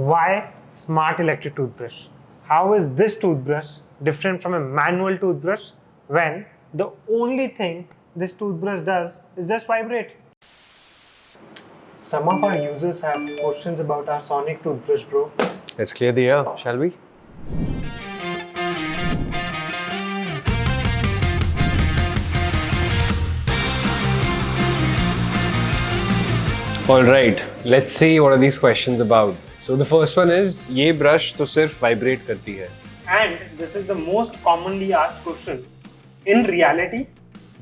Why smart electric toothbrush? How is this toothbrush different from a manual toothbrush when the only thing this toothbrush does is just vibrate? Some of our users have questions about our sonic toothbrush, bro. Let's clear the air, shall we? Alright, let's see what are these questions about. So the first one is, ये brush तो सिर्फ vibrate करती है. And this is the most commonly asked question. In reality,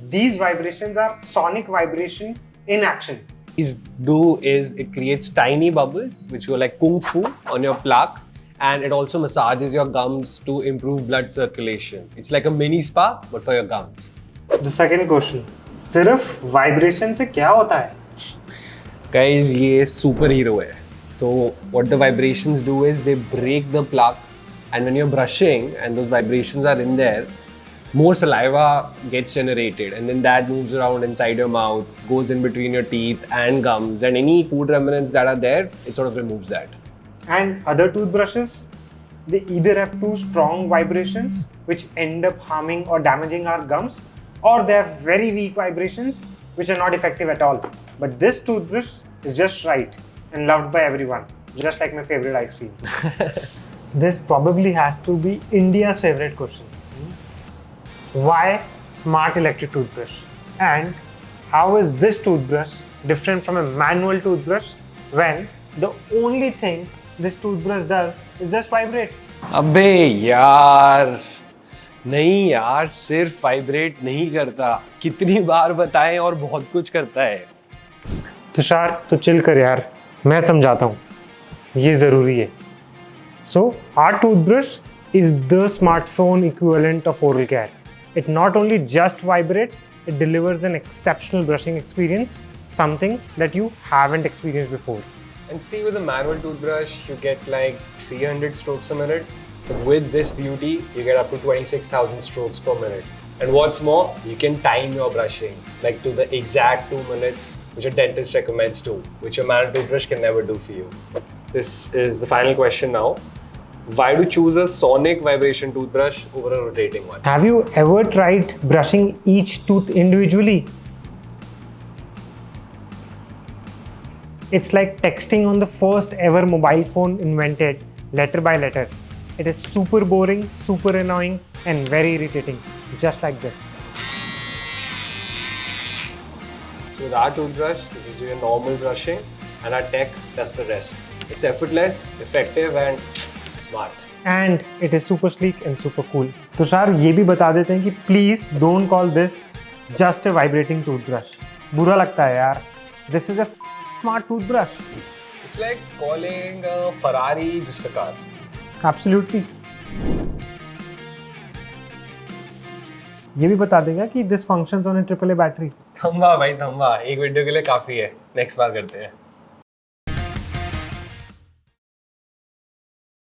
these vibrations are sonic vibration in action. These do is it creates tiny bubbles which go like kung fu on your plaque, and it also massages your gums to improve blood circulation. It's like a mini spa but for your gums. The second question. सिर्फ vibration से क्या होता है? Guys, ये superhero है. So what the vibrations do is they break the plaque, and when you're brushing and those vibrations are in there, more saliva gets generated, and then that moves around inside your mouth, goes in between your teeth and gums, and any food remnants that are there, it sort of removes that. And other toothbrushes, they either have too strong vibrations which end up harming or damaging our gums, or they have very weak vibrations which are not effective at all. But this toothbrush is just right and loved by everyone, just like my favorite ice cream. This probably has to be India's favorite question. Why smart electric toothbrush? And how is this toothbrush different from a manual toothbrush when the only thing this toothbrush does is just vibrate? अबे यार, नहीं यार, सिर्फ vibrate नहीं करता. कितनी बार बताएं, और बहुत कुछ करता है. तुषार, तो चिल कर यार, मैं समझाता हूँ. ये जरूरी है. So our toothbrush is the smartphone equivalent of oral care. It not only just vibrates, it delivers an exceptional brushing experience, something that you haven't experienced before. And see, with a manual toothbrush, you get like 300 strokes a minute. With this beauty, you get up to 26,000 strokes per minute. And what's more, you can time your brushing, like to the exact 2 minutes, which a dentist recommends too, which a manual toothbrush can never do for you. This is the final question now. Why do you choose a sonic vibration toothbrush over a rotating one? Have you ever tried brushing each tooth individually? It's like texting on the first ever mobile phone invented, letter by letter. It is super boring, super annoying, and very irritating, just like this. So with our toothbrush, we just do your normal brushing, and our tech does the rest. It's effortless, effective, and smart. And it is super sleek and super cool. Tushar, ये भी बता देते हैं कि please don't call this just a vibrating toothbrush. बुरा लगता है यार. This is a smart toothbrush. It's like calling a Ferrari just a car. Absolutely. ये भी बता देगा कि this functions on a AAA battery. थम्बा भाई थम्बा, एक वीडियो के लिए काफी है. नेक्स्ट बार करते हैं.